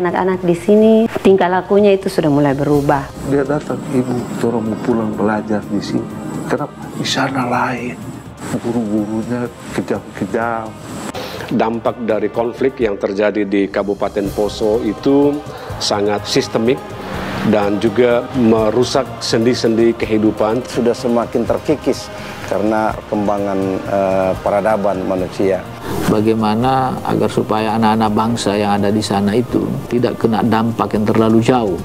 anak-anak di sini tingkah lakunya itu sudah mulai berubah. Dia datang, ibu, orang mau pulang belajar di sini. Kenapa? Di sana lain. Guru-gurunya kejam-kejam. Dampak dari konflik yang terjadi di Kabupaten Poso itu sangat sistemik dan juga merusak sendi-sendi kehidupan. Sudah semakin terkikis karena perkembangan peradaban manusia. Bagaimana agar supaya anak-anak bangsa yang ada di sana itu tidak kena dampak yang terlalu jauh.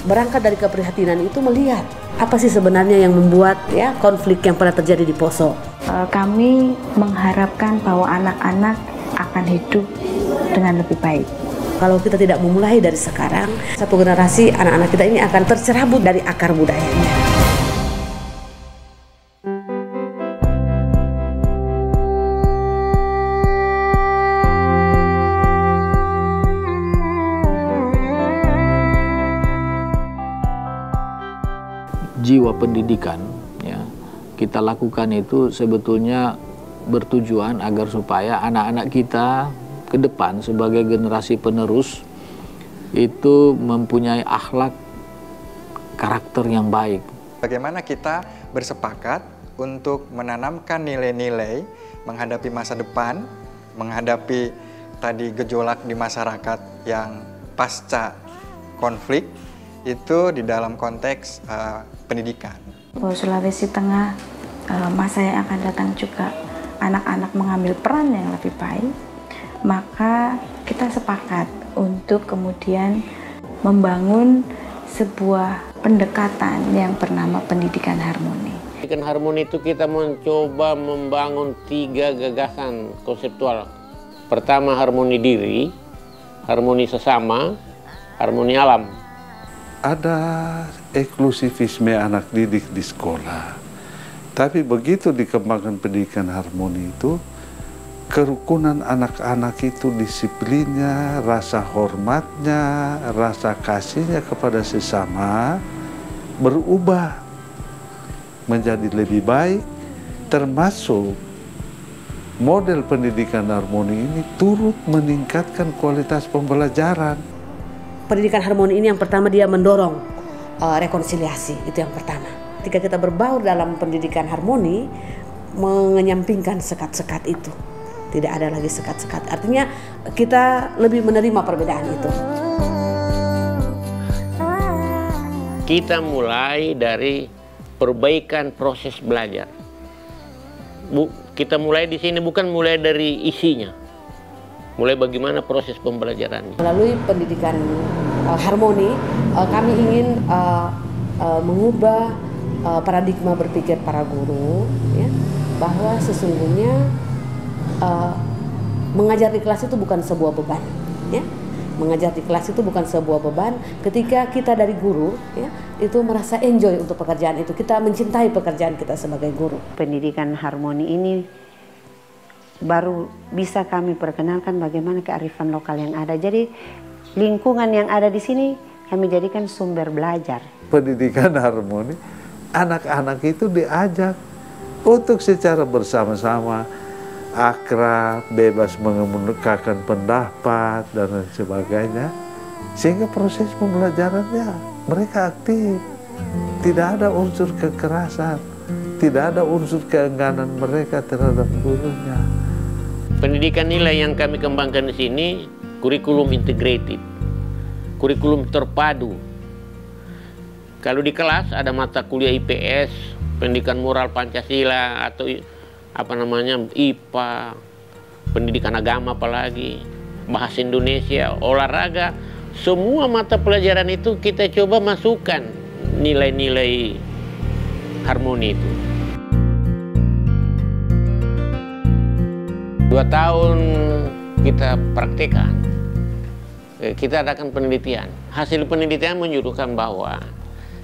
Berangkat dari keprihatinan itu melihat apa sih sebenarnya yang membuat konflik yang pernah terjadi di Poso. Kami mengharapkan bahwa anak-anak akan hidup dengan lebih baik. Kalau kita tidak memulai dari sekarang, satu generasi anak-anak kita ini akan tercerabut dari akar budayanya. Jiwa pendidikan ya kita lakukan itu sebetulnya bertujuan agar supaya anak-anak kita ke depan sebagai generasi penerus itu mempunyai akhlak karakter yang baik. Bagaimana kita bersepakat untuk menanamkan nilai-nilai menghadapi masa depan, menghadapi tadi gejolak di masyarakat yang pasca konflik itu di dalam konteks pendidikan. Sulawesi Tengah masa yang akan datang juga anak-anak mengambil peran yang lebih baik, maka kita sepakat untuk kemudian membangun sebuah pendekatan yang bernama pendidikan harmoni. Pendidikan harmoni itu kita mencoba membangun 3 gagasan konseptual. Pertama, harmoni diri, harmoni sesama, harmoni alam. Ada eksklusivisme anak didik di sekolah. Tapi begitu dikembangkan pendidikan harmoni itu, kerukunan anak-anak itu disiplinnya, rasa hormatnya, rasa kasihnya kepada sesama berubah menjadi lebih baik, termasuk model pendidikan harmoni ini turut meningkatkan kualitas pembelajaran. Pendidikan harmoni ini yang pertama dia mendorong rekonsiliasi, itu yang pertama. Ketika kita berbaur dalam pendidikan harmoni, menyampingkan sekat-sekat itu. Tidak ada lagi sekat-sekat. Artinya kita lebih menerima perbedaan itu. Kita mulai dari perbaikan proses belajar. Kita mulai di sini bukan mulai dari isinya. Mulai bagaimana proses pembelajarannya. Melalui pendidikan harmoni, kami ingin mengubah paradigma berpikir para guru, ya, bahwa sesungguhnya mengajar di kelas itu bukan sebuah beban. Ya. Mengajar di kelas itu bukan sebuah beban. Ketika kita dari guru, ya, itu merasa enjoy untuk pekerjaan itu. Kita mencintai pekerjaan kita sebagai guru. Pendidikan harmoni ini baru bisa kami perkenalkan bagaimana kearifan lokal yang ada. Jadi lingkungan yang ada di sini kami jadikan sumber belajar. Pendidikan harmoni, anak-anak itu diajak untuk secara bersama-sama akrab, bebas mengemukakan pendapat dan lain sebagainya, sehingga proses pembelajarannya mereka aktif. Tidak ada unsur kekerasan, tidak ada unsur keengganan mereka terhadap gurunya. Pendidikan nilai yang kami kembangkan di sini kurikulum integrated, kurikulum terpadu. Kalau di kelas ada mata kuliah IPS, pendidikan moral Pancasila atau IPA, pendidikan agama apalagi, bahasa Indonesia, olahraga, semua mata pelajaran itu kita coba masukkan nilai-nilai harmoni itu. 2 tahun kita praktekkan, kita adakan penelitian. Hasil penelitian menunjukkan bahwa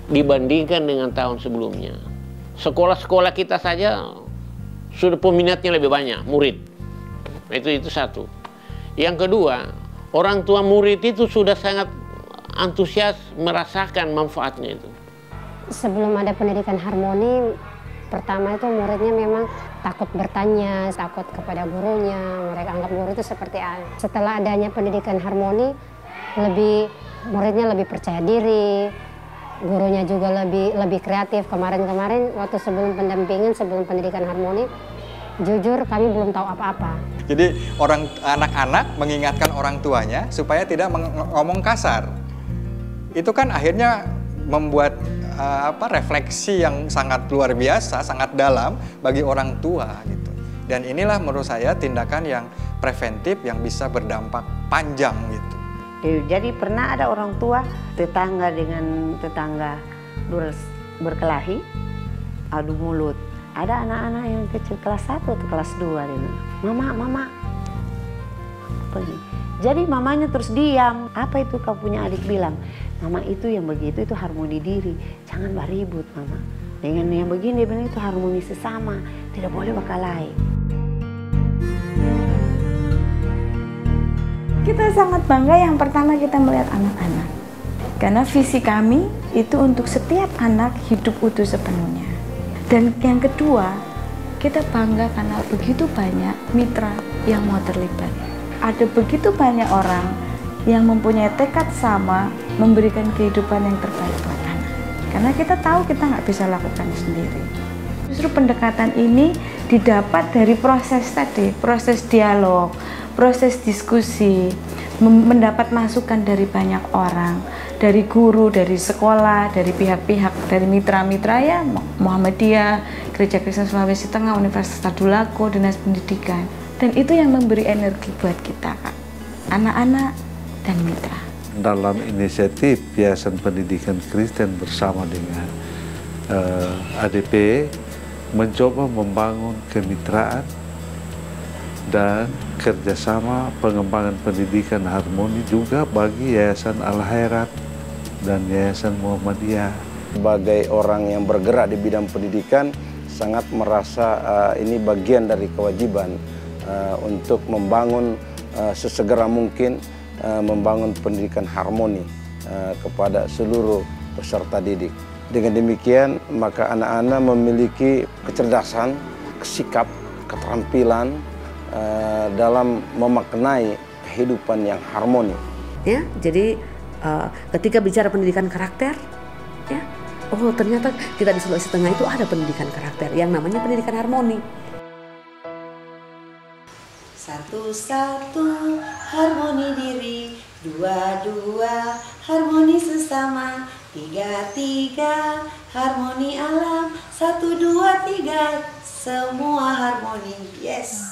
dibandingkan dengan tahun sebelumnya, sekolah-sekolah kita saja sudah peminatnya lebih banyak, murid. Itu satu. Yang kedua, orang tua murid itu sudah sangat antusias merasakan manfaatnya itu. Sebelum ada pendidikan harmoni, pertama itu muridnya memang takut bertanya, takut kepada gurunya, mereka anggap guru itu seperti apa. Setelah adanya pendidikan harmoni, muridnya lebih percaya diri, gurunya juga lebih kreatif. Kemarin waktu sebelum pendampingan, sebelum pendidikan harmoni, jujur kami belum tahu apa-apa. Jadi anak-anak mengingatkan orang tuanya supaya tidak ngomong kasar. Itu kan akhirnya membuat refleksi yang sangat luar biasa, sangat dalam bagi orang tua gitu. Dan inilah menurut saya tindakan yang preventif yang bisa berdampak panjang gitu. Jadi pernah ada orang tua tetangga dengan tetangga berkelahi, adu mulut. Ada anak-anak yang kecil kelas 1 atau kelas 2 dia bilang, Mama, pergi. Jadi mamanya terus diam. Apa itu kau punya adik bilang? Mama itu yang begitu itu harmoni diri. Jangan beribut Mama. Dengan yang begini dia bilang itu harmoni sesama. Tidak boleh berkelahi. Kita sangat bangga yang pertama kita melihat anak-anak. Karena visi kami itu untuk setiap anak hidup utuh sepenuhnya. Dan yang kedua, kita bangga karena begitu banyak mitra yang mau terlibat. Ada begitu banyak orang yang mempunyai tekad sama memberikan kehidupan yang terbaik buat anak. Karena kita tahu kita nggak bisa lakukan sendiri. Justru pendekatan ini didapat dari proses tadi, proses dialog, proses diskusi, mendapat masukan dari banyak orang, dari guru, dari sekolah, dari pihak-pihak, dari mitra-mitra ya, Muhammadiyah, Gereja Kristen Sulawesi Tengah, Universitas Tadulako, Dinas Pendidikan. Dan itu yang memberi energi buat kita, Kak. Anak-anak dan mitra. Dalam inisiatif Yayasan Pendidikan Kristen bersama dengan ADP mencoba membangun kemitraan dan kerjasama pengembangan pendidikan harmoni juga bagi Yayasan Al-Khairat dan Yayasan Muhammadiyah. Sebagai orang yang bergerak di bidang pendidikan, sangat merasa ini bagian dari kewajiban untuk membangun sesegera mungkin membangun pendidikan harmoni kepada seluruh peserta didik. Dengan demikian, maka anak-anak memiliki kecerdasan, sikap, keterampilan dalam memaknai kehidupan yang harmoni. Ya, jadi ketika bicara pendidikan karakter, ya, oh ternyata kita di Sulawesi Tengah itu ada pendidikan karakter yang namanya pendidikan harmoni. Satu-satu harmoni diri, dua-dua harmoni sesama, tiga-tiga harmoni alam, 1, 2, 3 semua harmoni. Yes.